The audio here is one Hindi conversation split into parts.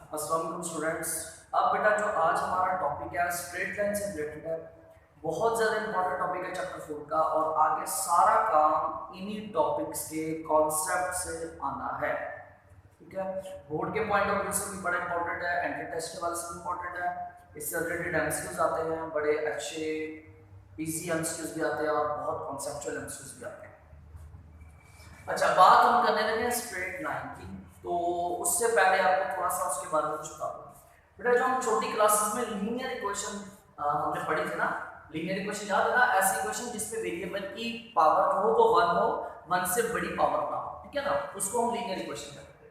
अस्सलाम वालेकुम स्टूडेंट्स। अब बेटा जो आज हमारा टॉपिक है स्ट्रेट लाइन से रिलेटेड है, बहुत ज़्यादा इंपॉर्टेंट टॉपिक है चैप्टर 4 का, और आगे सारा काम इन्हीं टॉपिक्स के कॉन्सेप्ट से आना है। ठीक है, बोर्ड के पॉइंट ऑफ व्यू से भी बड़ा इंपॉर्टेंट है, एंट्री टेस्ट के वाले से भी इंपॉर्टेंट है। इससे रिलेटेड एमसीक्यूज आते हैं, बड़े अच्छे इजी एमसीक्यूज भी आते हैं और बहुत कॉन्सेप्चुअल एमसीक्यूज भी आते हैं। अच्छा, बात हम करने लगे स्ट्रेट लाइन की, तो उससे पहले आपको थोड़ा सा उसके बारे में कुछ बता दूं। बेटा जो हम छोटी क्लासेस में लीनियर इक्वेशन हमने पढ़ी थी ना, लीनियर इक्वेशन याद है ना, ऐसी इक्वेशन जिसमें वेरिएबल की पावर हो वो 1 हो, 1 से बड़ी पावर ना हो, ठीक है ना, उसको हम लीनियर इक्वेशन कहते हैं।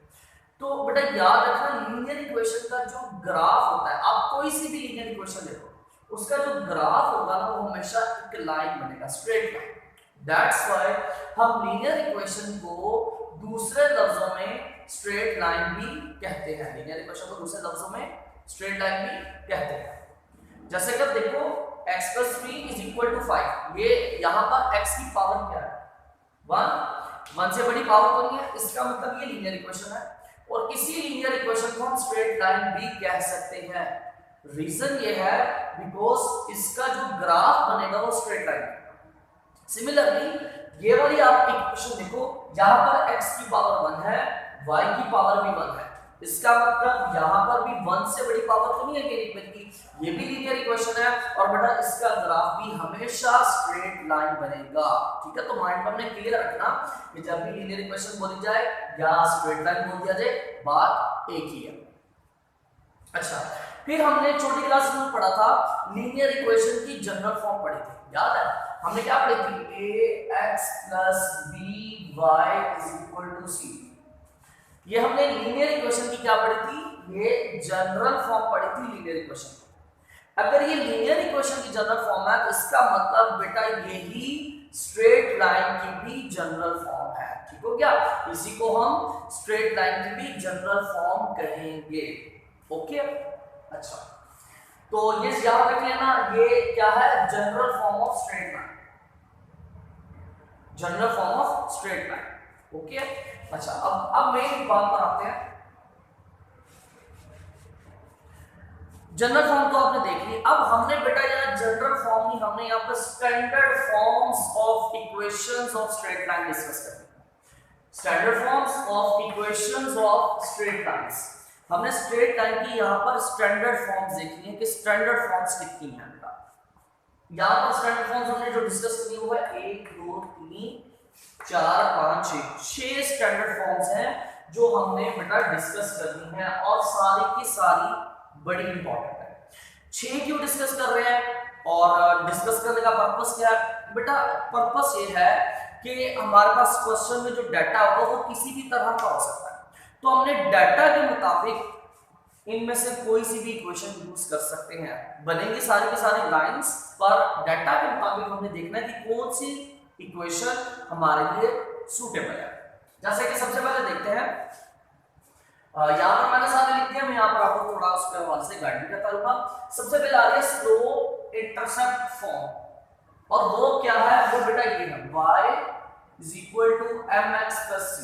तो बेटा याद रखना, लीनियर इक्वेशन का जो ग्राफ होता है, आप कोई सी भी लीनियर इक्वेशन ले लो, उसका जो ग्राफ होगा ना वो हमेशा एक लाइन बनेगा, स्ट्रेट लाइन। दैट्स व्हाई हम लीनियर इक्वेशन को दूसरे लफ्जों में स्ट्रेट लाइन भी कहते हैं। लीनियर इक्वेशन को दूसरे लफ्जों में स्ट्रेट लाइन भी कहते हैं। जैसे कि देखो x + 3 = 5, ये यहां पर x की पावर क्या है, 1 से बड़ी पावर तो नहीं है, इसका मतलब ये लीनियर इक्वेशन है। और इसी लीनियर इक्वेशन को हम स्ट्रेट लाइन भी कह सकते हैं। रीजन ये है बिकॉज इसका जो ग्राफ बनेगा वो स्ट्रेट लाइन। सिमिलरली ये वाली आप इक्वेशन देखो, यहां पर x की पावर 1 है, y की पावर भी 1 है, इसका मतलब यहां पर भी 1 से बड़ी पावर तो नहीं है वेरिएबल की, ये भी लीनियर इक्वेशन है। और बेटा इसका ग्राफ भी हमेशा स्ट्रेट लाइन बनेगा। ठीक है, तो माइंड में हमने क्लियर रखना कि जब भी लीनियर इक्वेशन बोली जाए या स्ट्रेट लाइन बोल दिया जाए, बात एक ही है। अच्छा, फिर हमने छोटी क्लास में पढ़ा था लीनियर इक्वेशन की जनरल फॉर्म पढ़ी थी, याद है? हमने क्या पढ़ी थी, ax + by = c। ये हमने लीनियर इक्वेशन की क्या पढ़ी थी, ये जनरल फॉर्म पढ़ी थी लीनियर इक्वेशन। अगर ये लीनियर इक्वेशन की जनरल फॉर्म है तो इसका मतलब बेटा यही स्ट्रेट लाइन की भी जनरल फॉर्म है। ठीक हो गया, इसी को हम स्ट्रेट लाइन की भी जनरल फॉर्म कहेंगे। ओके, अच्छा, तो ये याद रख लेना, ये क्या है, general form of straight line, general form of straight line. Okay, अच्छा, अब मेन बात पर आते हैं। जनरल फॉर्म तो आपने देख ली, अब हमने बेटा यहाँ जनरल फॉर्म ही, हमने यहाँ पर standard forms of equations of straight line discuss करनी। Standard forms of equations of straight lines, हमने स्ट्रेट लाइन की यहाँ पर स्टैंडर्ड फॉर्म्स देखनी है कि स्टैंडर्ड फॉर्म्स कितनी हैं बेटा। यहाँ पर स्टैंडर्ड फॉर्म्स हमने जो डिस्कस करी हुआ है 1 2 3 4 5 6 स्टैंडर्ड फॉर्म्स हैं जो हमने बेटा डिस्कस करनी है, और सारी की सारी बड़ी इंपॉर्टेंट है। 6 क्यों डिस्कस कर रहे हैं और डिस्कस करने का पर्पस क्या है बेटा? पर्पस ये है कि हमारे पास क्वेश्चन में जो डाटा होगा वो किसी भी तरह का हो सकता है, तो हमने डाटा के मुताबिक इनमें से कोई सी भी इक्वेशन यूज कर सकते हैं। बनेंगी सारी की सारी लाइंस, पर डाटा के मुताबिक हमने देखना है कि कौन सी इक्वेशन हमारे लिए सूटेबल है। जैसे कि सबसे पहले देखते हैं, यहाँ पर मैंने सारे लिख दिया, मैं यहाँ पर आपको थोड़ा उसके हवाले से गाइड भी करता रहूंगा। सबसे पहले आ रही है स्लोप इंटरसेप्ट फॉर्म, और वो क्या है, वो बेटा ये है y = mx + c।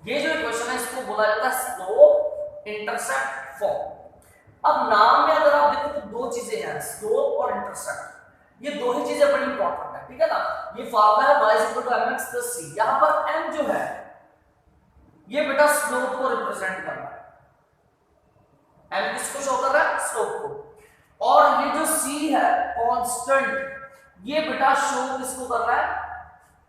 ये जो इक्वेशन है इसको बोला जाता है स्लोप इंटरसेप्ट फॉर्म। अब नाम में अगर आप देखो तो दो चीजें हैं, स्लोप और इंटरसेप्ट, ये दो ही चीजें बड़ी इंपॉर्टेंट है। ठीक है ना, ये फार्मूला है y = mx + c। यहां पर m जो है ये बेटा स्लोप को रिप्रेजेंट कर रहा है, m किसको शो कर रहा है, स्लोप को। और ये जो c है कांस्टेंट, ये बेटा शो किसको कर रहा है,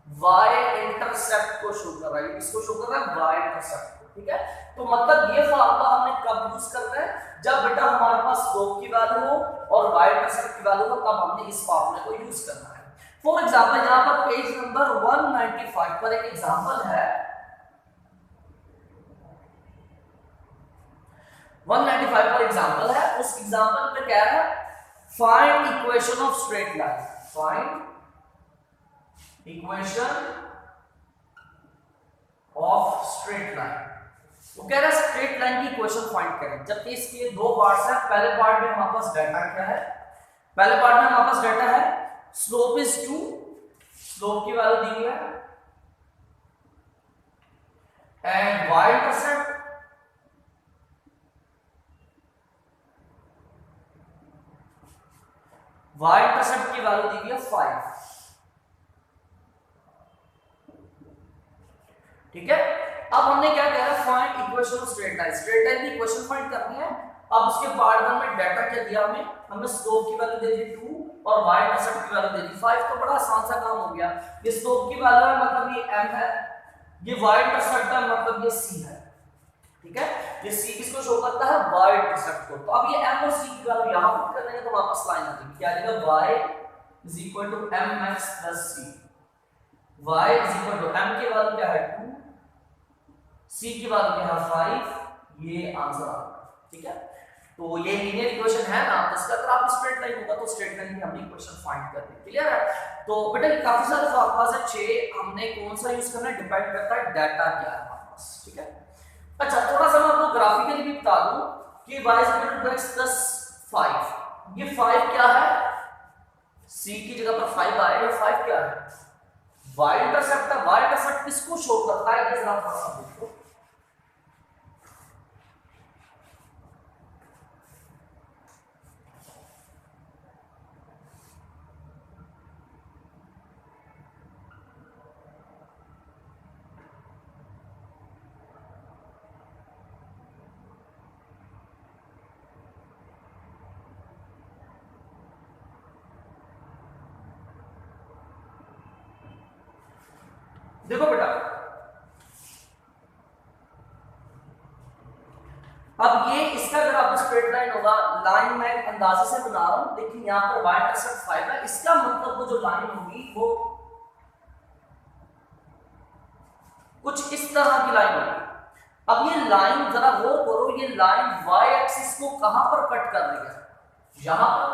y इंटरसेप्ट को शो कर रहा है। किसको शो कर रहा है, y इंटरसेप्ट को। ठीक है, तो मतलब ये फार्मूला हमने कब यूज करना है, जब बेटा हमारे पास स्लोप की वैल्यू हो और y इंटरसेप्ट की वैल्यू हो, तब हमने इस फार्मूले को यूज करना है। फॉर एग्जांपल यहां पर पेज नंबर 195 पर एक एग्जांपल है, 195 पर एग्जांपल है। उस एग्जांपल में क्या है, find equation of straight line, find equation of straight line. वो कह रहा है स्ट्रेट लाइन की इक्वेशन फाइंड करें, जबकि इसके दो पार्ट्स हैं। पहले पार्ट में हमारे पास डाटा क्या है, पहले पार्ट में हमारे पास डाटा है स्लोप इज 2, स्लोप की वैल्यू दी है, and y intercept y intercept की वैल्यू दी हुई है 5, ठीक है। अब हमने क्या कह रहा है, find equation of straight line, straight line की इक्वेशन फाइंड करनी है। अब उसके पार्ट 1 में डाटा क्या दिया हमें स्लोप की वैल्यू दे दी 2 और y इंटरसेप्ट की वैल्यू दे दी 5, तो बड़ा आसान सा काम हो गया। ये स्लोप की वैल्यू है मतलब ये m है, ये y इंटरसेप्ट है मतलब ये c है, ठीक है। ये c किसको शो करता है, y इंटरसेप्ट को। तो अब ये m और c की वैल्यू यहां पुट कर देंगे तो वापस लाइन आ जाएगी, क्या आएगा y mx c, y m की वैल्यू क्या है 2, c की वैल्यू क्या है 5, ये आंसर आ गया, ठीक है। तो ये लीनियर इक्वेशन है ना, तो इसका अगर आप स्ट्रेट लाइन होगा तो स्ट्रेट लाइन की हमने इक्वेशन फाइंड कर दी, क्लियर है। तो बेटा काफी सारे फॉर्मूलाज है 6, हमने कौन सा यूज करना है डिपेंड करता है डाटा क्या है हमारे पास, ठीक है। अच्छा थोड़ा सा मैं आपको ग्राफिकली भी बता दूं कि y = x + 5, ये 5 क्या है, c की जगह पर 5 आएगा, 5 क्या है y इंटरसेप्ट है। y इंटरसेप्ट किसको शो करता है, ये जरा थोड़ा सा देखो। देखो बेटा अब ये इसका अगर आपको स्ट्रेट लाइन होगा, लाइन मैं अंदाजे से बना रहा हूं, देखिए यहां पर y इंटरसेप्ट 5 है, इसका मतलब वो जो लाइन होगी वो कुछ इस तरह की लाइन होगी। अब ये लाइन जरा गौर करो, ये लाइन y एक्सिस को कहां पर कट कर रही है, यहां पर,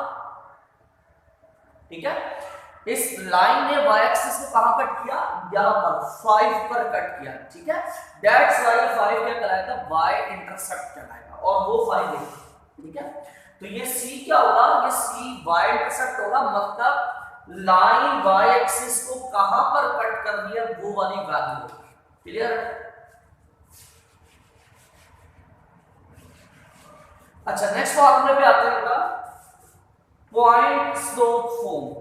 ठीक है। इस लाइन ने y एक्सिस को कहां कट किया, यहां पर 5 पर कट किया, ठीक है। दैट्स व्हाई 5 क्या कहलाएगा, y इंटरसेप्ट कहलाएगा और वो 5 है, ठीक है। तो ये c क्या होगा, ये c y इंटरसेप्ट होगा, मतलब लाइन y एक्सिस को कहां पर कट कर दिया वो वाली वैल्यू होगी, क्लियर है। अच्छा नेक्स्ट फॉर्मूले पे आते हैं बेटा, पॉइंट स्लोप फॉर्म।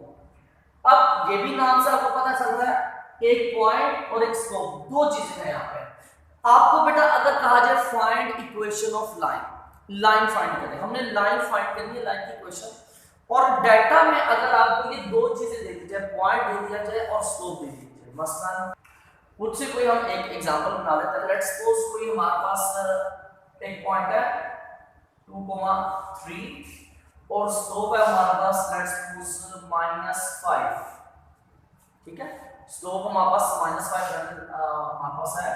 अब ये भी नाम से आपको पता चल रहा है एक पॉइंट और एक स्लोप, दो चीजें हैं यहाँ पे। आपको बेटा अगर कहा जाए find equation of line, line find करें, हमने लाइन फाइंड करनी है, लाइन की इक्वेशन, और डाटा में अगर आपको ये दो चीजें दे दी जाए, पॉइंट दे दिया जाए और स्लोप दे दी जाए, मसलन मुझसे कोई हम एक एग्जांपल बना लेते हैं। लेट्स सपोज कोई हमारे पास एक पॉइंट है 2,3 और स्लोप है हमारे पास लेट्स सपोज -5, ठीक है। स्लोप हमारे पास -5 हमारे पास है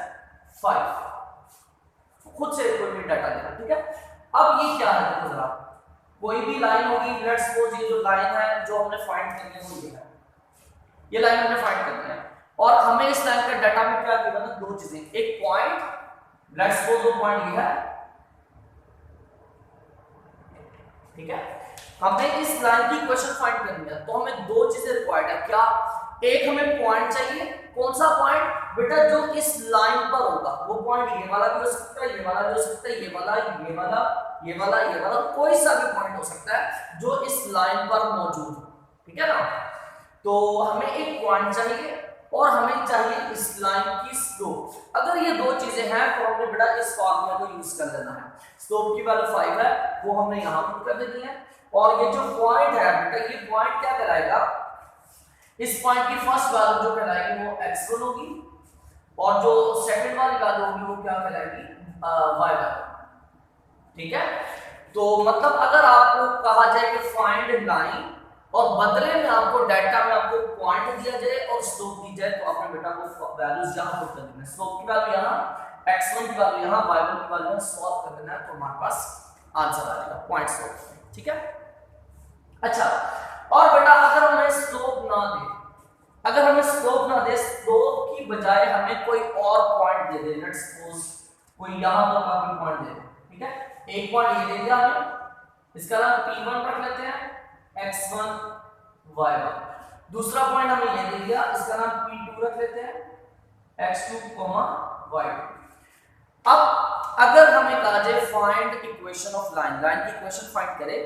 5, खुद से कोई भी डाटा देना, ठीक है। अब ये क्या है, देखो जरा, कोई भी लाइन होगी, लेट्स सपोज ये जो लाइन है जो हमने फाइंड करनी है वो ये है, ये लाइन हमने फाइंड करनी है और हमें इस लाइन का डाटा में क्या गिवन है, दो चीजें, एक पॉइंट, लेट्स सपोज वो पॉइंट ये है, ठीक है। हमें इस लाइन की इक्वेशन फाइंड करनी है तो हमें दो चीजें रिक्वायर्ड है, क्या, एक हमें पॉइंट चाहिए, कौन सा पॉइंट बेटा, जो इस लाइन पर होगा, वो पॉइंट ये वाला भी हो सकता है, ये वाला भी हो सकता है, ये वाला, ये वाला, ये वाला, ये वाला, कोई सा भी पॉइंट हो सकता है जो इस लाइन पर मौजूद हो, ठीक है ना। तो हमें एक पॉइंट चाहिए और हमें चाहिए इस लाइन की स्लोप। अगर ये दो चीजें हैं तो हमने बेटा इस फॉर्मूला को यूज कर लेना है। स्लोप की वैल्यू 5 है, वो हमने यहां पुट कर देनी है, और ये जो पॉइंट है बेटा, ये पॉइंट क्या कहलाएगा, इस पॉइंट की फर्स्ट वैल्यू जो कहलाएगी वो x1 होगी और जो सेकंड वाली वैल्यू होगी वो क्या कहलाएगी, y वैल्यू, ठीक है। तो मतलब अगर आपको कहा जाए कि फाइंड लाइन और बदले में आपको डाटा में आपको पॉइंट दिया जाए और स्लोप दी जाए, तो आपने बेटा को वैल्यूज यहां पुट कर देना है, स्लोप की वैल्यू यहां, x1 की वैल्यू यहां, y1 की वैल्यू सॉल्व कर देना है, तो हमारे पास आंसर आ जाएगा पॉइंट स्लोप, ठीक है। अच्छा, और बेटा अगर हमें स्लोप ना दे, अगर हमें स्लोप ना दे, स्लोप की बजाय हमें कोई और point they they, let's suppose कोई यहां पर काफी पॉइंट दे दे, ठीक है। एक पॉइंट ये दे दिया हमें, इसका नाम p1 रख लेते हैं, x1 y1, दूसरा पॉइंट हमें ये दे दिया, इसका नाम p2 रख लेते हैं, x2 y2। अब अगर हमें कहा जाए find equation of line, line की इक्वेशन फाइंड करें,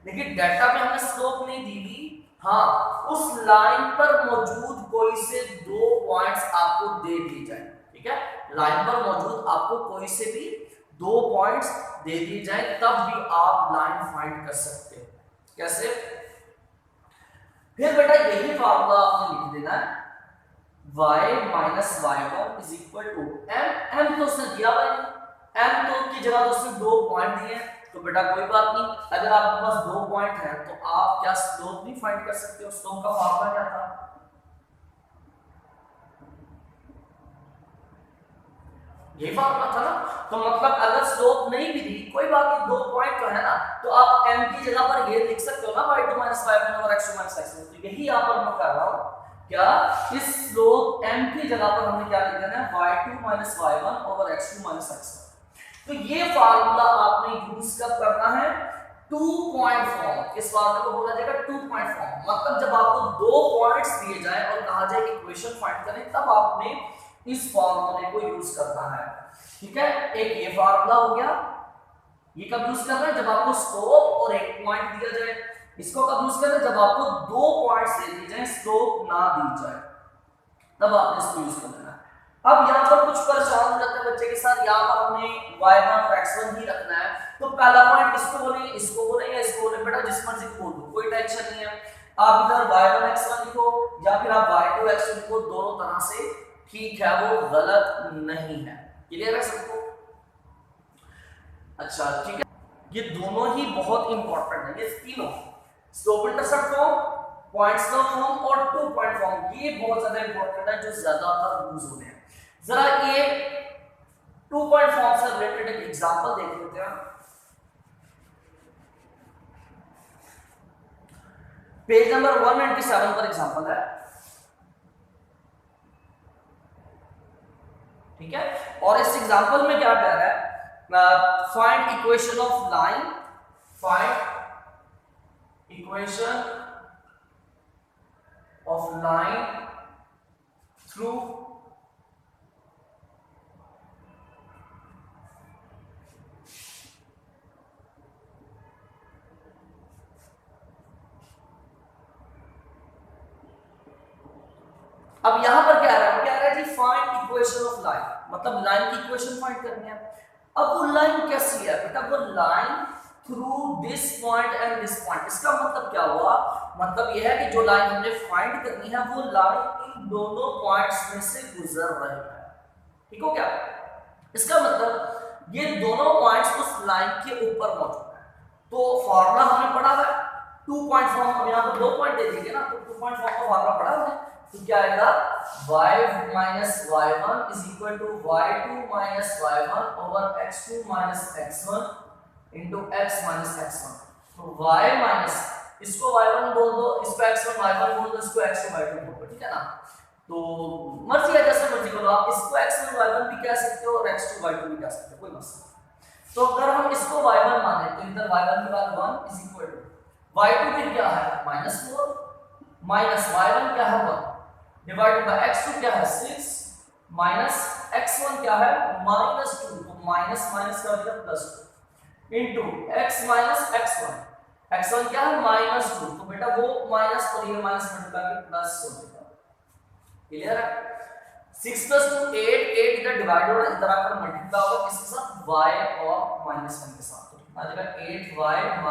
लेकिन डाटा में हमें स्लोप नहीं दी हुई, हाँ, उस लाइन पर मौजूद कोई से दो पॉइंट्स आपको दे दिए जाए, ठीक है, लाइन पर मौजूद आपको कोई से भी दो पॉइंट्स दे दिए जाए, तब भी आप लाइन फाइंड कर सकते हो। कैसे? फिर बेटा यही फार्मूला आपने लिख देना है, y minus y1 is equal to m तो उसने दिया भाई, m तो की जगह तो उसने दो पॉइंट दिए, तो बेटा कोई बात नहीं, अगर आपके पास दो पॉइंट है तो आप क्या स्लोप भी फाइंड कर सकते हो। स्लोप का फार्मूला क्या था? यही फार्मूला था ना। तो मतलब अगर स्लोप नहीं भी दी कोई बात नहीं, दो पॉइंट तो है ना, तो आप m की जगह पर ये लिख सकते हो ना y2 माइनस y1 और x2 माइनस x1। तो यही यहां पर मैं कर रहा हूं, क्या इस स्लोप m की जगह पर हमने क्या लिख देना है, y2 minus y1 over x2 minus x1। तो ये फार्मूला आपने यूज कब करना है? To point form. इस फार्मूले को बोला जाएगा टू पॉइंट फॉर्म। मतलब जब आपको दो पॉइंट्स दिए जाए और कहा जाए इक्वेशन फाइंड करें, तब आपने इस फार्मूले को यूज करना है, ठीक है। एक ये फार्मूला हो गया, ये कब यूज करना है? जब आपको स्लोप और एक पॉइंट दिया जाए। इसको कब यूज करना है? जब आपको दो पॉइंट्स दे दिए जाए, स्लोप ना दी जाए, तब आपने इसको यूज करना है। अब यहाँ पर कुछ परेशान हो जाते हैं बच्चे के साथ, यहाँ पर हमें y1 और x1 ही रखना है, तो पहला पॉइंट इसको बोलेंगे, इसको बोलेंगे या इसको बोलेंगे, बेटा जिस मर्जी को बोल दो, कोई टेंशन नहीं है। आप इधर y1 x1 लिखो या फिर आप y2 x2 लिखो, दोनों तरह से ठीक है, वो गलत नहीं है। क्लियर है सबको? अच्छा ठीक है, ये दोनों ही बहुत इंपॉर्टेंट है, ये तीनों, slope intercept form, point slope form और टू पॉइंट फॉर्म, ये बहुत ज्यादा इंपॉर्टेंट है, जो ज्यादातर यूज होते हैं। जरा ये टू पॉइंट फॉर्म से रिलेटेड एक एग्जांपल देख लेते हैं। पेज नंबर 197 पर एग्जांपल है, ठीक है। और इस एग्जांपल में क्या कह रहा है? Find equation of line, find equation of line through अब यहां पर क्या है? क्या है जी? फाइंड इक्वेशन ऑफ लाइन, मतलब लाइन की इक्वेशन फाइंड करनी है। अब वो लाइन कैसी है बेटा? वो line through this point and this point. इसका मतलब क्या हुआ? मतलब यह है कि जो लाइन हमने फाइंड करनी है, वो लाइन इन दोनों पॉइंट्स में से गुजर रही है, ठीक हो क्या? इसका मतलब ये दोनों पॉइंट्स उस लाइन के ऊपर मौजूद है। तो फॉर्मूला हमने पढ़ा है टू पॉइंट फॉर्म, हम यहां पर दो पॉइंट दे देंगे ना, तो टू पॉइंट फॉर्म का फॉर्मूला पढ़ा है। तो क्या आएगा? y minus y1 is equal to y2 minus y1 over x2 minus x1 into x minus x1। तो y माइनस, इसको y1 बोल दो, इसको x1 y1 बोल दो, इसको x2 y2 बोल दो, ठीक है ना। तो मर्जी है, जैसे मर्जी करो आप, इसको x1 y1 भी कह सकते हो और x2 y2 भी कह सकते हो, कोई मसला नहीं। तो अगर हम इसको y1 माने तो इधर y1 की value 1 is equal to y2 फिर क्या है? -4 माइनस y1 क्या है? 1 डिवाइडेड बाय x2 क्या है? 6 माइनस x1 क्या है? -2। तो माइनस माइनस का मतलब +2 into x minus x1। x1 क्या है? -2। तो बेटा वो माइनस और ये माइनस मल्टीप्लाई के प्लस हो जाएगा। क्लियर है? 6 + 2 8, 8 इधर डिवाइड हो रहा है, इधर आकर मल्टीप्लाई होगा किसके साथ? y और -1 के साथ। तो कितना आ जाएगा? 8y -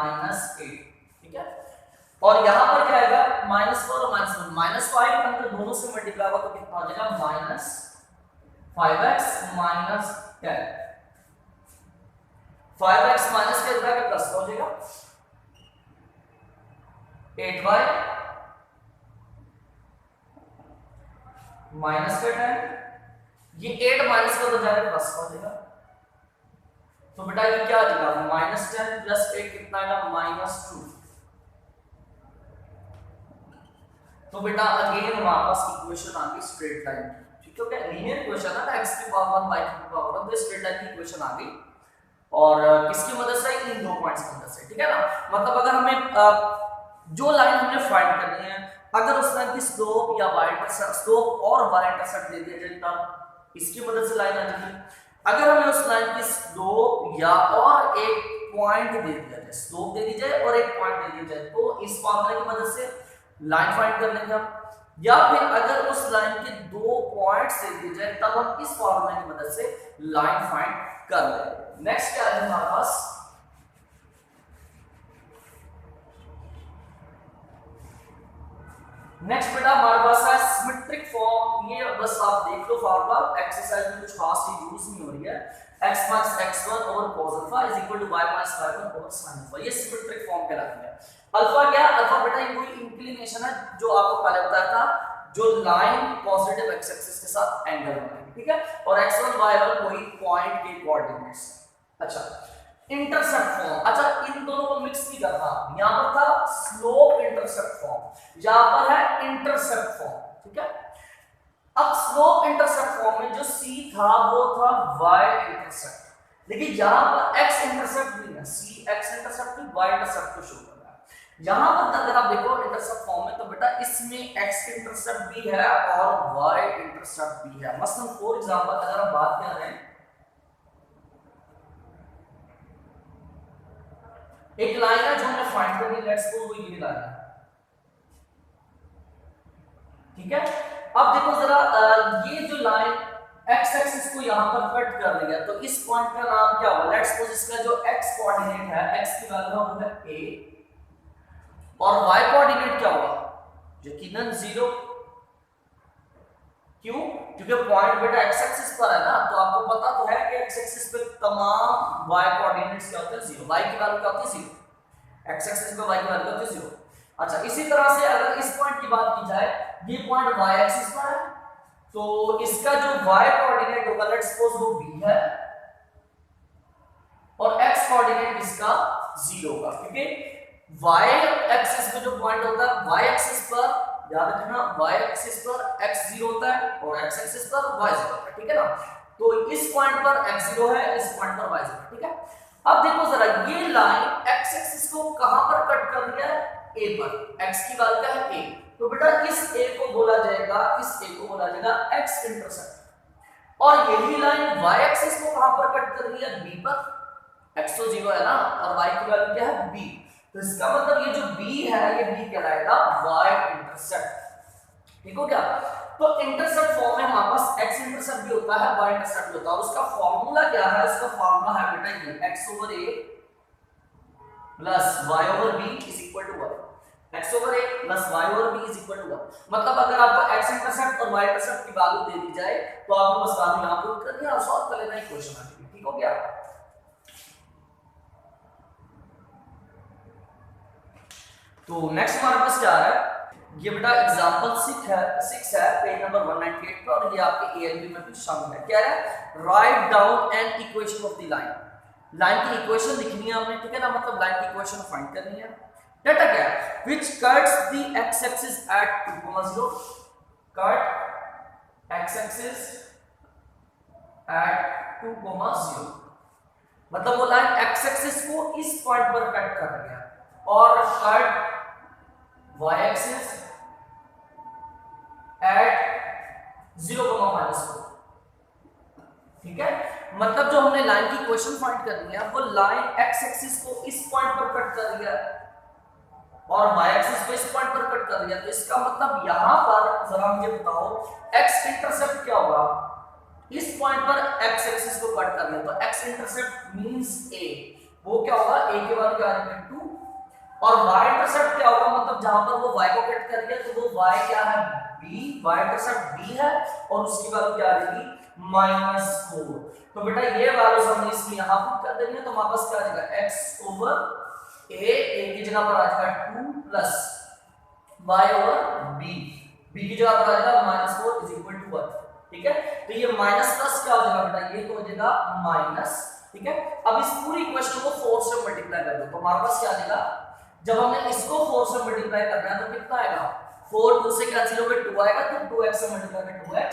8, ठीक है। और यहां पर क्या आएगा? -4 और -1, -5 अंदर दोनों से मल्टीप्लाई होगा, तो कितना हो जाएगा? -5x - 10। 5x माइनस के इधर का प्लस हो जाएगा, 8y माइनस का 10, ये 8 माइनस का तो जाकर प्लस हो जाएगा। तो बेटा ये क्या आ जाएगा? -10 प्लस 8 कितना आएगा? -2। तो बेटा अगेन हमारे पास इक्वेशन आ गई स्ट्रेट लाइन की, ठीक है क्या? लीनियर इक्वेशन है ना, x की पावर 1 y की पावर 1, तो स्ट्रेट लाइन की इक्वेशन आ गई। और किसकी मदद से? इन दो पॉइंट्स की मदद से, ठीक है ना। मतलब अगर हमें जो लाइन हमने फाइंड करनी है, अगर उस लाइन की स्लोप या y इंटरसेप्ट, स्लोप और y इंटरसेप्ट दे दिया जाए, तब इसकी मदद से लाइन आ जाएगी। अगर हमें उस लाइन की स्लोप या और एक पॉइंट दे दिया जाए, स्लोप दे दी जाए और एक पॉइंट दे दिया जाए, तो इस फॉर्मूले की मदद से लाइन फाइंड कर लेंगे हम, या फिर अगर उस लाइन के 2 पॉइंट्स दे दिए जाए तब हम इस फॉर्मूले की मदद से लाइन फाइंड कर लेंगे। नेक्स्ट क्या है हमारे पास, नेक्स्ट बेटा हमारे पास है सिमेट्रिक फॉर्म। ये बस आप देख लो फॉर्मूला, एक्सरसाइज में कुछ खास चीज यूज नहीं हो रही है। x minus x1 over cos alpha is equal to y minus y1 over sin alpha, ये सिमेट्रिक फॉर्म कहलाती है। अल्फा क्या है, अल्फा बेटा ये कोई इंक्लिनेशन है जो आपको पहले बताया था, जो लाइन पॉजिटिव x एक्सिस के साथ एंगल बनाएगी, ठीक है, और x1 y1 कोई पॉइंट के कोऑर्डिनेट्स। अच्छा, इंटरसेप्ट फॉर्म, अच्छा इन दोनों को मिक्स नहीं करना, यहां पर था स्लोप इंटरसेप्ट फॉर्म, यहां पर है इंटरसेप्ट फॉर्म, ठीक है। अब स्लोप इंटरसेप्ट फॉर्म में जो c था वो था y इंटरसेप्ट, लेकिन यहां पर x इंटरसेप्ट नहीं है, c x इंटरसेप्ट नहीं y इंटरसेप्ट को शो कर रहा है। यहां पर अगर आप देखो इंटरसेप्ट फॉर्म में, तो बेटा इसमें x इंटरसेप्ट भी है और y इंटरसेप्ट भी है। मसलन फॉर एग्जांपल अगर हम बात कर रहे हैं, एक लाइन है जो हमने फाइंड करनी, लेट्स सपोज वो ये लाइन है, ठीक है। अब देखो जरा ये जो लाइन x एक्सिस को यहां पर कट कर दिया, तो इस पॉइंट का नाम क्या होगा, लेट्स सपोज इसका जो x कोऑर्डिनेट है, x की वैल्यू होगा a और y कोऑर्डिनेट क्या होगा, यकीनन 0। क्यों, क्योंकि पॉइंट बेटा x एक्सिस पर है ना, तो आपको पता तो है कि x एक्सिस पे तमाम y कोऑर्डिनेट्स क्या होते हैं 0, y की वैल्यू क्या होती है 0, x एक्सिस पे y की वैल्यू होती है 0। अच्छा, इसी तरह से अगर इस पॉइंट की बात की जाए, ये पॉइंट y एक्सिस पर है, तो इसका जो y कोऑर्डिनेट होगा लेट्स सपोज वो b है और x कोऑर्डिनेट इसका 0 होगा, क्योंकि y एक्सिस पे जो पॉइंट होता है, y एक्सिस पर याद रखना, y एक्सिस पर x 0 होता है और x एक्सिस पर y 0 होता है, ठीक है ना। तो इस पॉइंट पर x 0 है, इस पॉइंट पर y 0 है, ठीक है। अब देखो जरा ये लाइन x एक्सिस को कहां पर कट कर रही है, a पर, x की वैल्यू क्या है a, तो बेटा इस a को बोला जाएगा, इस a को बोला जाएगा x इंटरसेप्ट, और यही लाइन y एक्सिस को कहां पर कट कर रही है, b पर, x तो 0 है ना और y की वैल्यू क्या है b, तो इसका मतलब ये जो b है ये b कहलाएगा y इंटरसेप्ट, ठीक हो गया। तो इंटरसेप्ट फॉर्म में हमारे पास x इंटरसेप्ट भी होता है, y इंटरसेप्ट भी होता है, और उसका फार्मूला क्या है, उसका फार्मूला है बेटा ये x over a plus y over b is equal to 1, x over a plus y over b is equal to 1। मतलब अगर आपको x इंटरसेप्ट और y इंटरसेप्ट की वैल्यू दे दी जाए तो आपको बस वैल्यू यहां पुट कर दिया और सॉल्व कर लेना है क्वेश्चन आके, ठीक हो गया। तो नेक्स्ट हमारे पास क्या है, ये बेटा एग्जांपल 6 है पेज नंबर 198 पे, और ये आपके एएलबी में भी शामिल है। क्या है, write down an equation of the line, line की इक्वेशन लिखनी है हमने, ठीक है ना, मतलब लाइन की इक्वेशन फाइंड करनी है। डेटा क्या है, which cuts the x axis at 2,0, cut x axis at 2,0, मतलब वो लाइन x एक्सिस को इस पॉइंट पर कट कर रही है और कट y एक्सिस एट 0,4, ठीक है। मतलब जो हमने लाइन की इक्वेशन फाइंड करनी है, वो लाइन x एक्सिस को इस पॉइंट पर कट कर रही है और y एक्सिस को इस पॉइंट पर कट कर रही है, तो इसका मतलब यहां पर जरा मुझे बताओ x इंटरसेप्ट क्या होगा, इस पॉइंट पर x एक्सिस को कट कर रही है, तो x इंटरसेप्ट मींस a, वो क्या होगा, a के वैल्यू क्या है 2, और y इंटरसेप्ट क्या होगा, मतलब जहां पर वो y को कट कर रही है तो वो y क्या है b, y इंटरसेप्ट b है और उसकी वैल्यू क्या आ जाएगी -4। तो बेटा ये वैल्यूज हमने इसमें यहां पुट कर देनी है, तो हमारे पास क्या आ जाएगा x ओवर a की जगह पर आ जाएगा 2 प्लस y ओवर b की जगह पर आ जाएगा -4 इज इक्वल टू 1, ठीक है। तो ये माइनस प्लस क्या हो जाएगा बेटा, ये तो हो जाएगा माइनस, ठीक है। अब इस पूरी इक्वेशन को 4 से मल्टीप्लाई कर दो, तो हमारे पास क्या आ जाएगा, जब हमने इसको 4 से मल्टीप्लाई करना है तो कितना आएगा, 4 2 से कैंसिल होकर 2 आएगा, तो 2x से मल्टीप्लाई करके 2x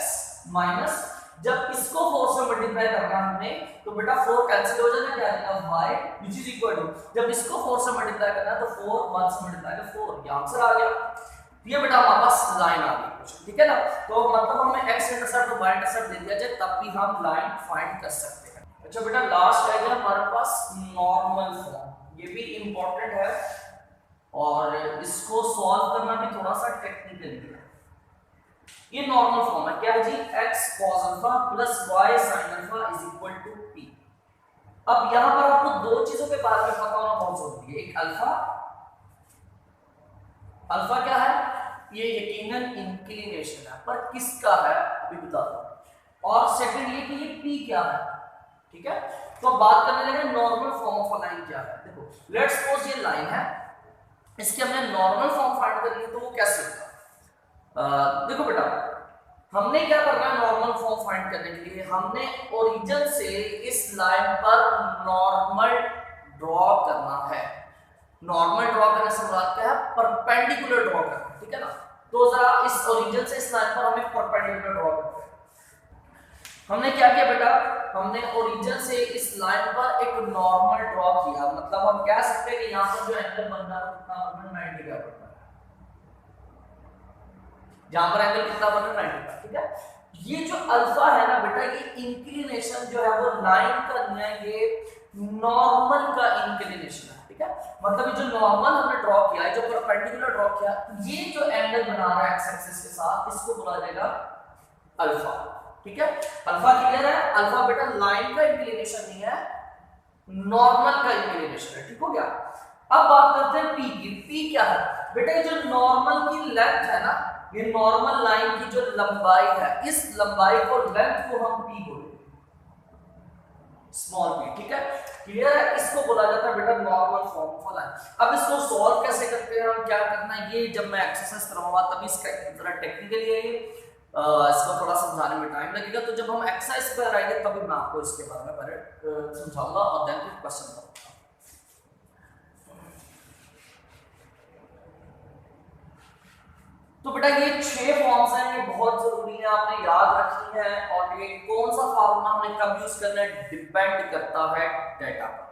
माइनस, जब इसको 4 से मल्टीप्लाई करना हमने तो बेटा 4 कैंसिल हो जाएगा, क्या आ जाएगा y which is equal to, जब इसको 4 से मल्टीप्लाई करना है तो 4 1 से मल्टीप्लाई कर 4, ये आंसर आ गया। ये बेटा हमारे पास लाइन आ गई, ठीक है ना। तो मतलब हमें x इंटरसेप्ट और y इंटरसेप्ट दे दिया जाए तब भी हम लाइन फाइंड कर सकते हैं। अच्छा बेटा लास्ट है हमारे पास नॉर्मल फॉर्म, ये भी इंपॉर्टेंट है और इसको सॉल्व करना भी थोड़ा सा टेक्निकल है। ये नॉर्मल फॉर्म है, क्या है जी, x cos alpha plus y sin alpha is equal to p। अब यहां पर आपको दो चीजों के बारे में पता होना बहुत जरूरी है। एक अल्फा, अल्फा क्या है, ये यकीनन इंक्लिनेशन है, पर किसका है अभी बता दो। और सेकंड ये कि ये p क्या है, ठीक है। तो अब बात करने लगे normal form of a line क्या है। देखो लेट्स सपोज ये लाइन है, इसके हमने नॉर्मल फॉर्म फाइंड करनी है, तो वो कैसे होगा। देखो बेटा, हमने क्या करना है नॉर्मल फॉर्म फाइंड करने के लिए, हमने ओरिजिन से इस लाइन पर नॉर्मल ड्रॉ करना है। नॉर्मल ड्रॉ करने से मुराद क्या है, परपेंडिकुलर ड्रॉ करना, ठीक है ना। तो जरा इस ओरिजिन से इस लाइन पर हमें परपेंडिकुलर ड्रॉ करना है। हमने क्या किया बेटा, हमने ओरिजिन से इस लाइन पर एक नॉर्मल ड्रॉ किया, मतलब हम कह सकते हैं कि यहां पर जो एंगल बन रहा है कितना बन रहा है, 90 का बन रहा है। जहां पर एंगल कितना बन रहा है, 90 का, ठीक है। ये जो अल्फा है ना बेटा, ये इंक्लिनेशन जो है वो लाइन का नहीं है, ये नॉर्मल का इंक्लिनेशन है, ठीक है। मतलब ये जो नॉर्मल हमने ड्रॉ किया है, जो परपेंडिकुलर ड्रॉ किया, ये जो एंगल बना रहा है एक्स एक्सिस के साथ, इसको बोला जाएगा अल्फा, ठीक है। अल्फा क्लियर है, अल्फा बेटा लाइन का इंक्लिनेशन नहीं है, नॉर्मल का इंक्लिनेशन है, ठीक हो गया। अब बात करते हैं पी की। पी क्या है बेटा, जो नॉर्मल की लेंथ है ना, ये नॉर्मल लाइन की जो लंबाई है, इस लंबाई को लेंथ को हम पी बोलेंगे, स्मॉल पी, ठीक है। क्लियर है, इसको बोला जाता है बेटा नॉर्मल फॉर्म ऑफ लाइन। अब इसको सॉल्व कैसे करते हैं, हम क्या करना है, ये जब मैं एक्सरसाइज कराऊंगा तभी इसका जरा टेक्निकली है ये, इसको थोड़ा समझाने में टाइम लगेगा। तो जब हम एक्सरसाइज पर आएंगे तभी मैं आपको इसके बारे में पहले समझाऊंगा और देन फिर क्वेश्चन करूंगा। तो बेटा ये 6 फॉर्म्स हैं, ये बहुत जरूरी है, आपने याद रखनी है। और ये कौन सा फार्मूला हमने कब यूज करना है, डिपेंड करता है डाटा पर।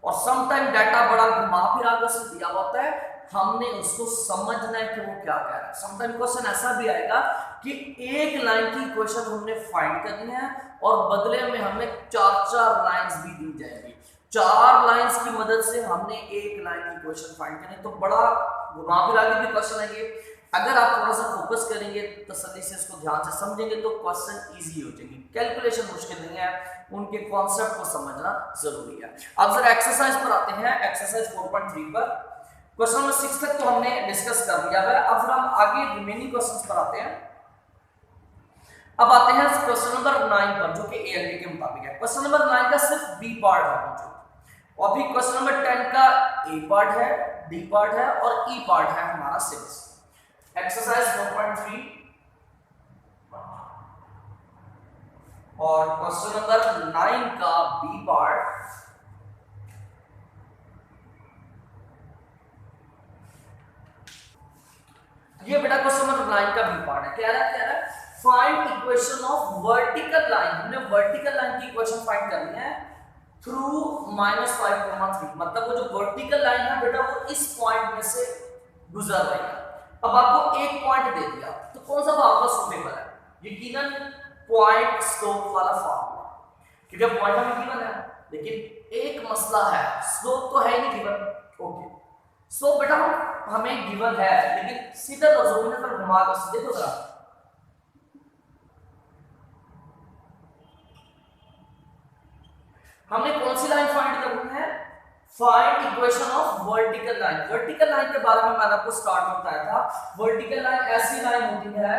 और समटाइम डाटा बड़ा घुमा फिरा कर से दिया होता है, हमने उसको समझना है कि वो क्या कह रहा है। समटाइम क्वेश्चन ऐसा भी आएगा कि एक लाइन की इक्वेशन हमने फाइंड करनी है और बदले में हमें 4-4 लाइंस भी दी जाएगी। 4 लाइंस की मदद से हमने एक लाइन की इक्वेशन फाइंड करनी है। तो बड़ा घुमा फिरा के भी क्वेश्चन है ये, अगर आप थोड़ा सा फोकस करेंगे, तसल्ली से इसको ध्यान से समझेंगे तो क्वेश्चन इजी हो जाएगी। कैलकुलेशन मुश्किल नहीं है, उनके कॉन्सेप्ट को समझना जरूरी है। अब जरा एक्सरसाइज पर आते हैं, एक्सरसाइज 4.3 पर। क्वेश्चन नंबर 6 तक तो हमने डिस्कस कर लिया है, अब फिर हम आगे रिमेनिंग क्वेश्चंस पर आते हैं। अब आते हैं क्वेश्चन नंबर 9 पर, जो कि ए एंड बी के मुताबिक है। क्वेश्चन नंबर 9 का सिर्फ बी पार्ट है मौजूद, और फिर क्वेश्चन नंबर 10 का ए पार्ट है, डी पार्ट है और ई पार्ट है हमारा 6। एक्सरसाइज 4.3 और क्वेश्चन नंबर 9 का बी पार्ट। ये बेटा क्वेश्चन नंबर 9 का बी पार्ट है। क्या है find equation of vertical line. हमने वर्टिकल लाइन की इक्वेशन फाइंड करनी है थ्रू -5,3। मतलब वो जो वर्टिकल लाइन है बेटा, वो इस पॉइंट में से गुजर रही है। अब आपको एक पॉइंट दे दिया, तो कौन सा फार्मूला सूटेबल है, यकीनन पॉइंट स्लोप वाला फार्मूला, क्योंकि पॉइंट हमें गिवन है, लेकिन एक मसला है, स्लोप तो है नहीं गिवन। ओके, स्लोप बेटा हमें गिवन है, लेकिन सीधा लफ्जों पर घुमा कर देखो जरा, हमने कौन सी लाइन फाइंड करनी है, find equation of vertical line. Vertical line के बारे में मैंने आपको स्टार्ट में बताया था, वर्टिकल लाइन ऐसी लाइन होती है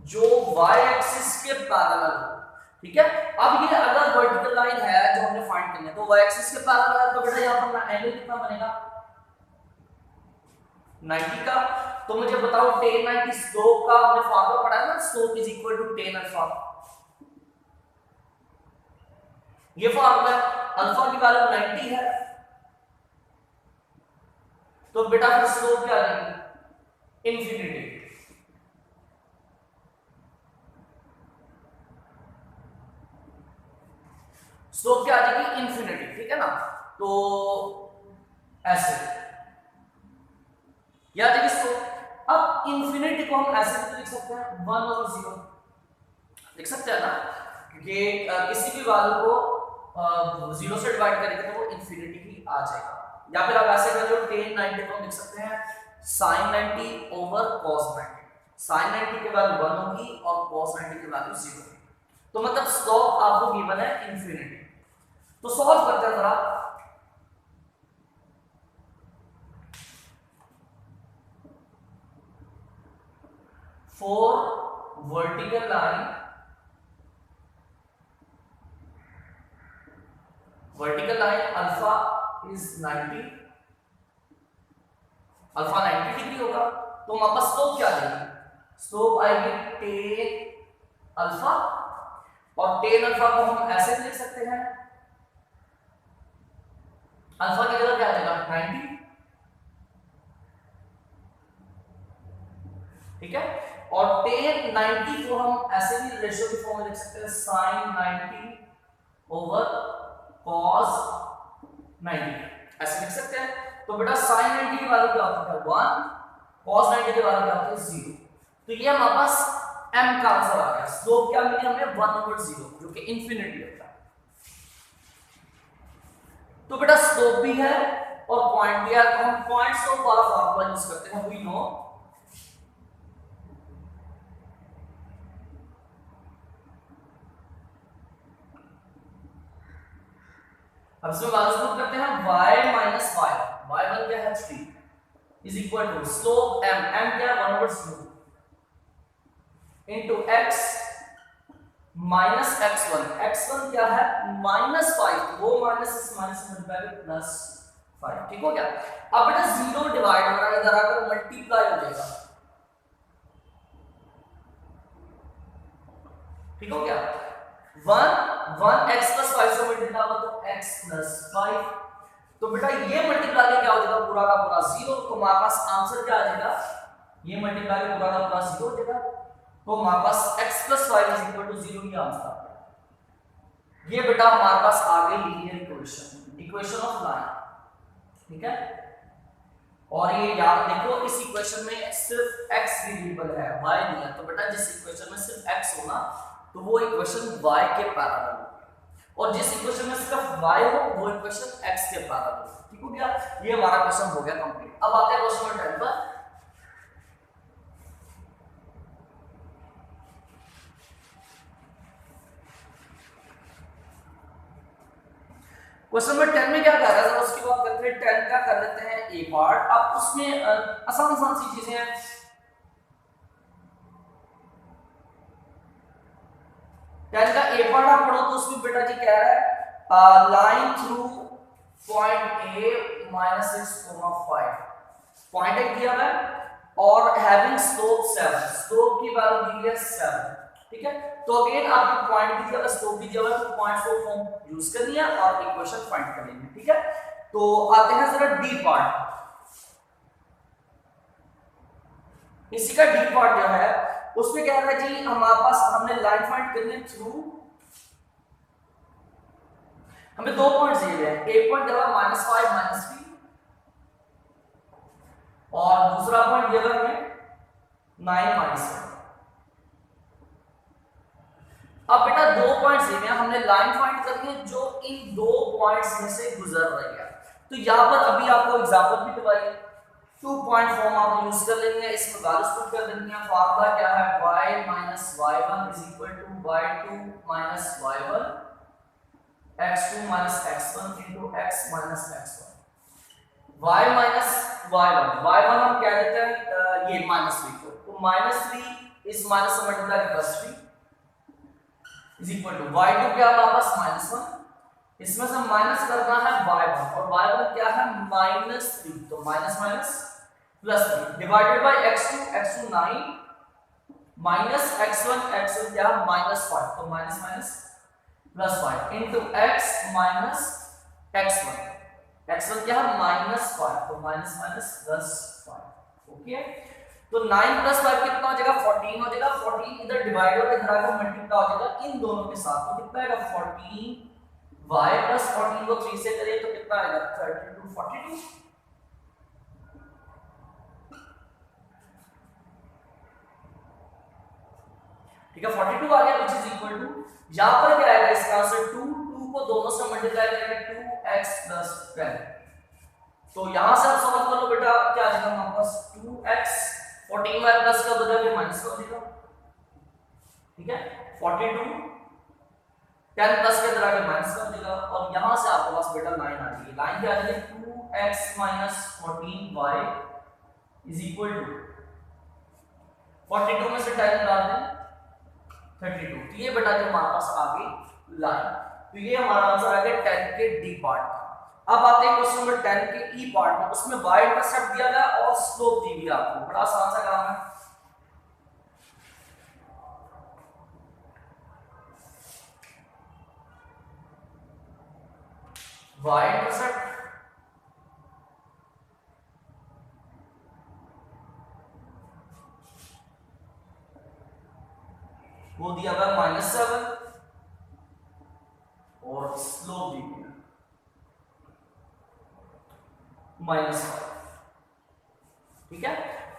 जो y एक्सिस के पैरेलल हो, ठीक है। अब ये अगर वर्टिकल लाइन है जो हमने फाइंड करनी है, तो y एक्सिस के पैरेलल है, तो बेटा यहां पर एंगल कितना बनेगा, 90 का। तो मुझे बताओ tan 90 स्लोप का हमने फार्मूला पढ़ा है ना, slope is equal to tan alpha. ये फार्मूला अल्फा की वैल्यू 90 है, तो बेटा फिर स्लोप क्या आ जाएगी, इंफिनिटी। स्लोप क्या आ जाएगी, इंफिनिटी, ठीक है ना। तो ऐसे याद है स्लोप। अब इंफिनिटी को हम ऐसे भी लिख सकते हैं 1/0, लिख सकते हैं ना, क्योंकि किसी भी वैल्यू को 0 से डिवाइड करेंगे तो वो इंफिनिटी ही आ जाएगा। या फिर आप ऐसे कर लो tan 90 को हम लिख सकते हैं sin 90 ओवर cos 90। sin 90 की वैल्यू 1 होगी और cos 90 की वैल्यू 0 होगी। तो मतलब स्लोप आपको गिवन है इंफिनिटी। तो सॉल्व करते हैं जरा। For vertical line alpha is 90, alpha 90 degree होगा, तो हमारे पास स्लोप क्या आएगी? स्लोप आएगी tan अल्फा, और tan अल्फा को हम ऐसे भी लिख सकते हैं, अल्फा की जगह क्या आ जाएगा 90, ठीक है। और tan 90 को हम ऐसे भी रेशियो की फॉर्म में लिख सकते हैं sin 90 ओवर cos 90, ऐसे लिख सकते हैं। तो बेटा sin 90 की वैल्यू क्या होती है 1, cos 90 की वैल्यू क्या होती है 0। तो ये हमारे पास m का आंसर आ गया। स्लोप क्या मिली हमें 1/0, जो कि इंफिनिटी होता है। तो बेटा स्लोप भी है और पॉइंट भी है, तो हम पॉइंट स्लोप वाला फॉर्मूला यूज करते हैं। वी नो अब इसमें वैल्यूज पुट करते हैं y माइनस y1 क्या है 3 is equal to slope m क्या है 1/0 इनटू x माइनस x1 क्या है -5, वो माइनस इस माइनस में मल्टीप्लाई प्लस 5, ठीक हो गया। अब बेटा 0 डिवाइड हो रहा है, इधर आकर मल्टीप्लाई हो जाएगा, ठीक हो गया। 1 x प्लस 5 से मल्टीप्लाई होगा तो x प्लस 5, तो बेटा ये मल्टीप्लाई क्या हो जाएगा पूरा का पूरा 0, तो हमारे पास आंसर क्या आ जाएगा, ये मल्टीप्लाई पूरा का पूरा 0 हो जाएगा, तो हमारे पास x plus 5 is equal to 0 की आंसर आ गया। ये बेटा हमारे पास आ गई लीनियर इक्वेशन ऑफ लाइन, ठीक है। और ये याद देखो इस इक्वेशन में सिर्फ x वेरिएबल है, y नहीं है, तो बेटा जिस इक्वेशन में सिर्फ x होना तो वो इक्वेशन y के पैरेलल हो, और जिस इक्वेशन में सिर्फ y हो वो इक्वेशन x के पैरेलल हो, ठीक हो गया। ये हमारा क्वेश्चन हो गया कंप्लीट। अब आते हैं क्वेश्चन नंबर 10 पर। क्वेश्चन नंबर 10 में क्या कर रहा है, उसकी बात करते हैं। 10 का कर लेते हैं ए पार्ट। अब उसमें आसान सी चीजें हैं। 10 का ए पार्ट आप पढ़ो तो उसमें बेटा जी कह रहा है line through point A -6,5, point A दिया हुआ है और हैविंग स्लोप 7, स्लोप की वैल्यू दी है 7, ठीक है। तो अगेन आपको पॉइंट भी दिया हुआ, स्लोप भी दिया हुआ है, तो पॉइंट स्लोप फॉर्म यूज कर लिया और इक्वेशन फाइंड कर लेंगे, ठीक है। तो आते हैं जरा डी पार्ट। इसी का डी पार्ट जो है उसमें क्या है जी, हमारे पास हमने लाइन फाइंड करनी है थ्रू, हमें 2 पॉइंट्स दिए गए हैं, एक पॉइंट दिया हुआ -5 -3 और दूसरा पॉइंट दिया हुआ है 9 -7। अब बेटा 2 पॉइंट्स दिए हैं, हमने लाइन फाइंड करनी है जो इन 2 पॉइंट्स में से गुजर रही है। तो यहां पर अभी आपको एग्जांपल भी दिखाई, 2 पॉइंट फॉर्म आप यूज कर लेंगे, इसमें वैल्यूज पुट कर देंगे। फार्मूला क्या है y y1 y2 y1 x2 x1 x x1। y y1 हम क्या देते हैं ये -3 को, तो -3 इस माइनस से मल्टीप्लाई करके +3 इज इक्वल टू y2 क्या हमारे पास -1, इसमें से माइनस करना है y1 और y1 क्या है -3, तो minus minus +3 divided by x2 9 minus x1 क्या -5, तो minus minus +5 into x minus x1 क्या है -5, तो माइनस माइनस +5, ओके। तो 9 + 5 कितना हो जाएगा 14 हो जाएगा, 14 इधर डिवाइड होकर इधर आकर मल्टीप्लाई हो जाएगा इन दोनों के साथ, तो कितना आएगा 14 y + 14 को 3 से करें तो कितना आएगा 32 42, ठीक है 42 आ गया, विच इज इक्वल टू यहां पर क्या आएगा इसका आंसर 2 को दोनों से मल्टीप्लाई करेंगे 2x + 10 तो यहां से आप समझ कर लो बेटा क्या आ जाएगा हमारे पास 2x 14y प्लस का बदल के माइनस का हो जाएगा, ठीक है 42 10 प्लस के तरह के माइनस का हो जाएगा, और यहां से आपके पास बेटा लाइन आ जाएगी, लाइन क्या आ जाएगी 2x 14y is equal to 42 में से 10 डाल दें 32, तो ये बेटा जो हमारे पास आ गई लाइन, तो ये हमारा आंसर आ गया 10 के डी पार्ट। अब आते हैं क्वेश्चन नंबर 10 के ई पार्ट में, उसमें y इंटरसेप्ट दिया गया और स्लोप दी गई आपको, बड़ा आसान सा काम है। y इंटरसेप्ट वो दिया हुआ -7 और स्लोप दी गई -5, ठीक है।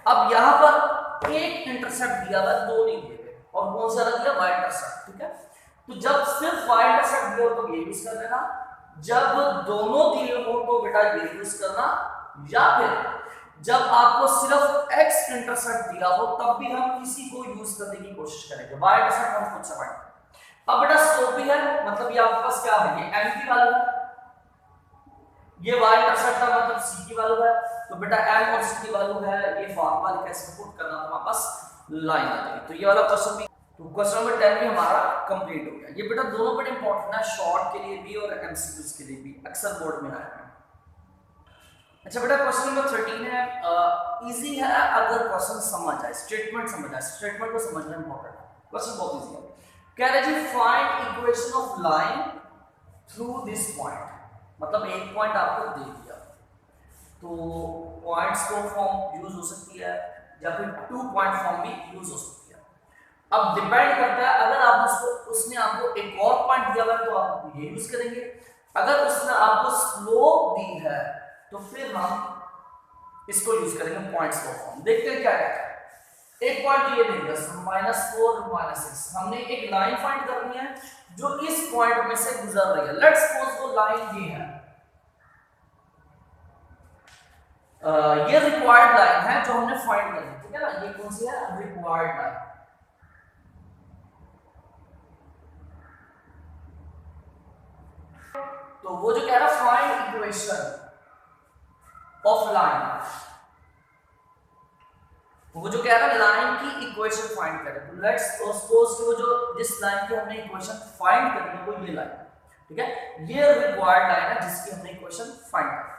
अब यहां पर एक इंटरसेप्ट दिया हुआ, दो नहीं दिए गए, और कौन सा दिया y इंटरसेप्ट, ठीक है। तो जब सिर्फ y इंटरसेप्ट दिया हो तो ये यूज कर लेना, जब दोनों दिए हो तो बेटा ये यूज करना, या फिर जब आपको सिर्फ x इंटरसेप्ट दिया हो तब भी हम इसी को यूज करने की कोशिश करेंगे, y इंटरसेप्ट हम खुद से पढ़ेंगे। अब बेटा स्लोप भी है, मतलब ये आपके पास क्या है, ये m की वैल्यू है, ये y इंटरसेप्ट का मतलब c की वैल्यू है, तो बेटा m और c की वैल्यू है, ये फॉर्मूला कैसे पुट करना है हमारे पास लाइन आ जाएगी। तो ये वाला क्वेश्चन भी, तो क्वेश्चन नंबर 10 भी हमारा कंप्लीट हो गया। ये बेटा दोनों बड़े इंपॉर्टेंट है, शॉर्ट के लिए भी और एमसीक्यूज के लिए भी, अक्सर बोर्ड में आया है। अच्छा बेटा क्वेश्चन नंबर 13 है, इजी है अगर क्वेश्चन समझ आए, स्टेटमेंट समझ आए, स्टेटमेंट को समझना इंपॉर्टेंट है, क्वेश्चन बहुत इजी है। कह रहे जी find equation of line through this point, मतलब एक पॉइंट आपको दे दिया, तो पॉइंट्स को फॉर्म यूज हो सकती है या फिर 2 पॉइंट फॉर्म भी यूज हो सकती है। अब डिपेंड करता है, अगर आप उसने आपको एक और पॉइंट दिया हुआ है तो आप ये यूज करेंगे, अगर उसने आपको स्लोप दी है तो फिर हम इसको यूज करेंगे पॉइंट्स को फॉर्म। देखते हैं क्या है, एक पॉइंट ये देंगे -4 -6, हमने एक लाइन फाइंड करनी है जो इस पॉइंट में से गुजर रही है। लेट्स सपोज वो लाइन ये है, ये रिक्वायर्ड लाइन है जो हमने फाइंड करनी है, ठीक है ना, ये कौन सी है, रिक्वायर्ड लाइन। तो वो जो कह रहा है फाइंड इक्वेशन ऑफ लाइन, वो जो कह रहा है लाइन की इक्वेशन फाइंड करें, तो लेट्स सपोज कि वो जो जिस लाइन की हमने इक्वेशन फाइंड करनी है वो ये लाइन, ठीक है, ये रिक्वायर्ड लाइन है जिसकी हमने इक्वेशन फाइंड करनी है,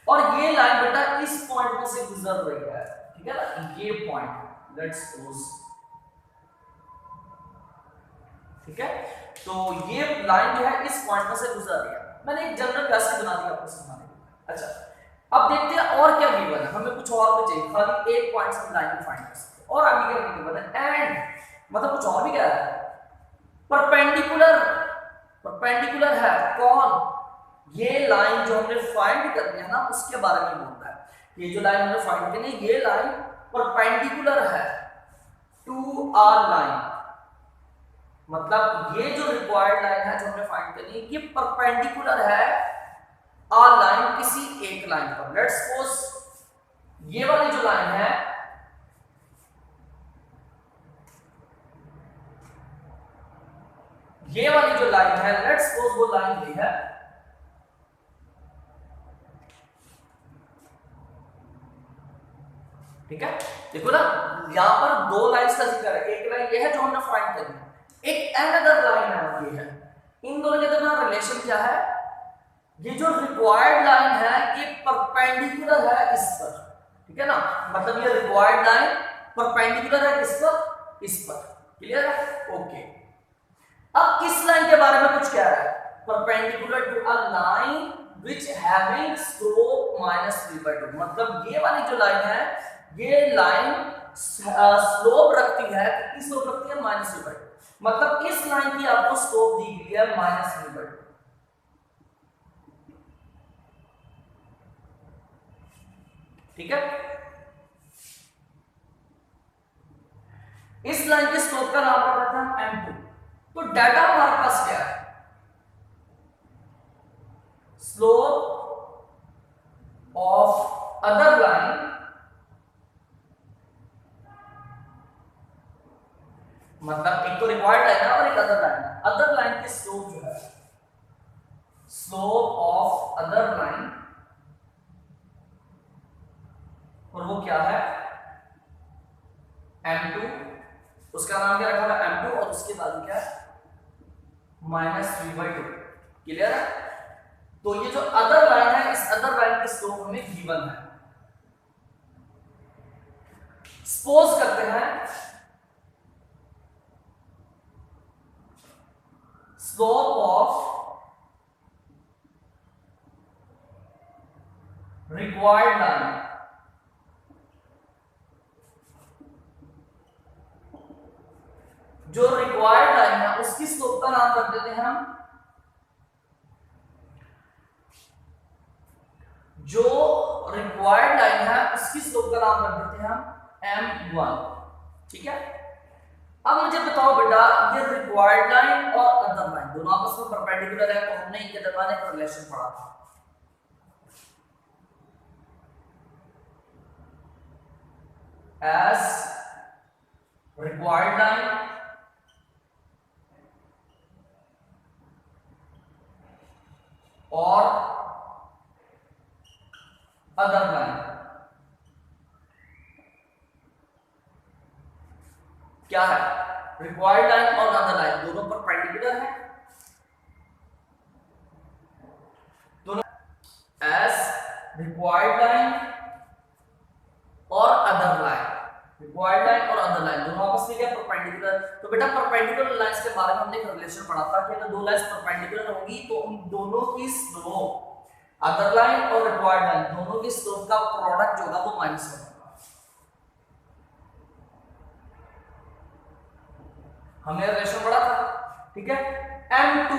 और ये लाइन बेटा इस पॉइंट में से गुजर रही है, ठीक है ना, ये पॉइंट लेट्स सपोज, ठीक है, तो ये लाइन जो है इस पॉइंट में से गुजर रही है, मैंने एक जनरल वैसे बना दिया आपको समझाने के लिए। अच्छा अब देखते हैं और क्या गिवन है, हमें कुछ और भी चाहिए, खाली एक पॉइंट से हम लाइन फाइंड कर सकते हैं, और आगे क्या गिवन है, एंड मतलब कुछ और भी कह रहा है, परपेंडिकुलर, परपेंडिकुलर है कौन, ये लाइन जो हमने फाइंड करनी है ना उसके बारे में बोलता है, ये जो लाइन हमने फाइंड करनी है ये लाइन परपेंडिकुलर है टू आर लाइन, मतलब ये जो रिक्वायर्ड लाइन है जो हमने फाइंड करनी है ये परपेंडिकुलर है आर लाइन किसी एक लाइन पर। लेट्स सपोज ये वाली जो लाइन है ये वाली जो लाइन है, लेट्स सपोज वो लाइन ये है, ठीक है, देखो ना यहां पर दो लाइंस का जिक्र है, एक लाइन ये है जो हमने फाइंड करनी है, एक अनदर लाइन है ये है, इन दोनों के दरमियान रिलेशन क्या है, ये जो रिक्वायर्ड लाइन है ये परपेंडिकुलर है इस पर, ठीक है ना, मतलब ये रिक्वायर्ड लाइन परपेंडिकुलर है किस पर, इस पर, क्लियर है, ओके। अब इस लाइन के बारे में कुछ कह रहा है, perpendicular to a line which having slope -3/2, मतलब ये वाली जो लाइन है ये लाइन स्लोप रखती है, कितनी स्लोप रखती है, -3/2, मतलब इस लाइन की आपको स्लोप दी गई है -3/2, ठीक है। इस लाइन के स्लोप का नाम रखा था m2, तो डाटा हमारे पास क्या है, slope slope of other line, और वो क्या है m2, उसका नाम क्या रखा है m2, और उसके बाद क्या है -3/2। क्लियर है? तो ये जो अदर लाइन है, इस अदर लाइन की स्लोप हमें गिवन है। सपोज करते हैं स्लोप ऑफ रिक्वायर्ड लाइन, जो रिक्वायर्ड लाइन है उसकी स्लोप का नाम रख देते हैं हम, जो रिक्वायर्ड लाइन है उसकी स्लोप का नाम रख देते हैं हम m1। ठीक है? अब मुझे बताओ बेटा, ये रिक्वायर्ड लाइन और अदर लाइन दोनों आपस में परपेंडिकुलर है, तो हमने इनके दरमियान एक रिलेशन पढ़ा था। as required line और अदर लाइन क्या है? रिक्वायर्ड लाइन और अदर लाइन दोनों परपेंडिकुलर है, दोनों as required line और अदर लाइन, रिक्वायर्ड लाइन और अदर लाइन दोनों आपस में क्या परपेंडिकुलर। तो बेटा परपेंडिकुलर लाइंस के बारे में हमने एक रिलेशन पढ़ा था कि अगर दो लाइंस परपेंडिकुलर होंगी तो उन दोनों की स्लोप, अदर लाइन और रिक्वायर्ड लाइन दोनों की स्लोप का प्रोडक्ट जो होगा वो -1 होगा। हमने रिलेशन पढ़ा था। ठीक है? m2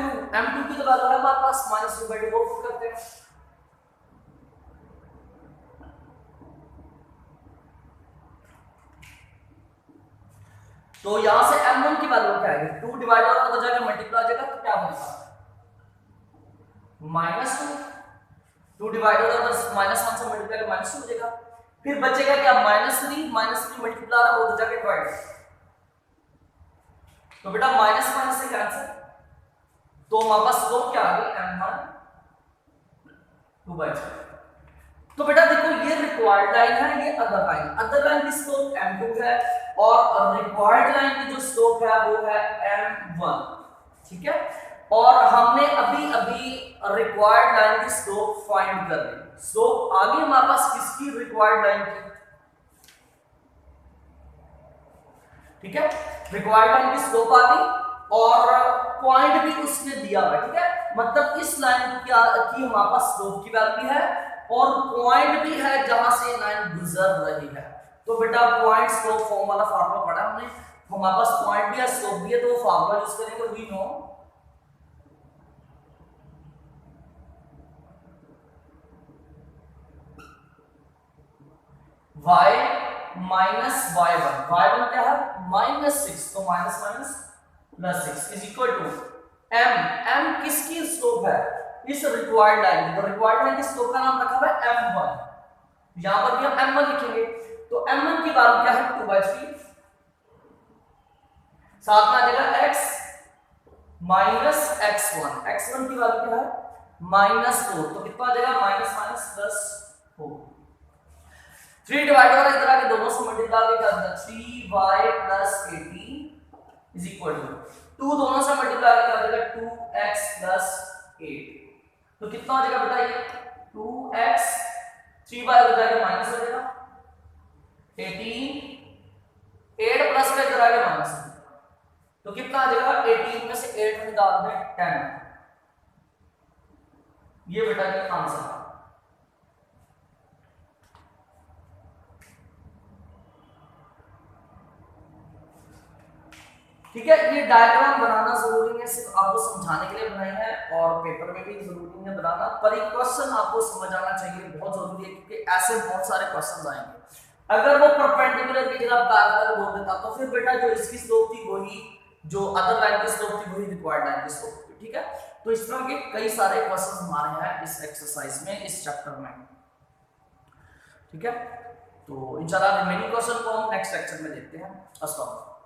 की तो वैल्यू है हमारे पास -2/2, वो पुट करते हैं। तो यहां से m1 की वैल्यू क्या आएगी? 2 डिवाइड और अगर जाके मल्टीप्लाई हो जाएगा तो क्या बनेगा? -2। 2 डिवाइड और अगर -1 से मल्टीप्लाई तो -2 हो जाएगा। फिर बचेगा क्या? -3 मल्टीप्लाई हो जाके डिवाइड, तो बेटा माइनस से कैंसिल, तो हमारे पास स्लोप क्या आ गई m1 2/3। तो बेटा देखो, ये रिक्वायर्ड लाइन है, ये अदर लाइन की स्लोप m2 है और रिक्वायर्ड लाइन की जो स्लोप है वो है m1। ठीक है? और हमने अभी अभी रिक्वायर्ड लाइन की स्लोप फाइंड कर ली। स्लोप आ गई हमारे पास किसकी? रिक्वायर्ड लाइन की। ठीक है? रिक्वायर्ड लाइन की स्लोप आ गई और पॉइंट भी उसने दिया हुआ है। ठीक है? मतलब इस लाइन की हमारे पास स्लोप की वैल्यू है और पॉइंट भी है जहां से लाइन गुजर रही है। तो बेटा पॉइंट स्लोप फॉर्म वाला फार्मूला पढ़ा हमने, हमारे पास पॉइंट भी है स्लोप भी है, तो वो फार्मूला यूज करेंगे। We know y minus y1 क्या है? -6, तो -6 इज इक्वल टू m किसकी स्लोप है? इस रिक्वायर्ड लाइन की। तो रिक्वायर्ड लाइन की स्लोप का नाम रखा हुआ है m1, यहां पर भी हम m1 लिखेंगे। तो m1 की वैल्यू क्या है? 2/3, साथ में आ जाएगा x माइनस x1, x1 की वैल्यू क्या है? -4, तो कितना आ जाएगा? -4। 3 डिवाइड हो रहा है, इधर आके दोनों से मल्टीप्लाई कर देना, 3y + 18 इज इक्वल टू 2 दोनों से मल्टीप्लाई कर देगा 2x + 8, तो कितना हो जाएगा बेटा? ये 2x 3y हो जाएगा माइनस हो जाएगा 18, 8 प्लस का इधर आगे माइनस, तो कितना आ जाएगा? 18 में से 8 निकाल दें 10। ये बेटा का आंसर। ठीक है? ये डायग्राम बनाना जरूरी है, सिर्फ आपको समझाने के लिए बनाई है और पेपर में भी जरूरी है बनाना, पर एक क्वेश्चन आपको समझ आना चाहिए, बहुत जरूरी है, क्योंकि ऐसे बहुत सारे क्वेश्चन आएंगे। अगर वो परपेंडिकुलर की जगह पैरेलल बोल देता तो फिर बेटा जो इसकी स्लोप थी वही, जो अदर लाइन की स्लोप थी वही रिक्वायर्ड लाइन की स्लोप थी। ठीक है? तो इस तरह के कई सारे क्वेश्चन हमारे हैं इस एक्सरसाइज में, इस चैप्टर में। ठीक है? तो इंशाल्लाह रिमेनिंग क्वेश्चन को हम नेक्स्ट लेक्चर में देखते हैं। अस्सलाम वालेकुम।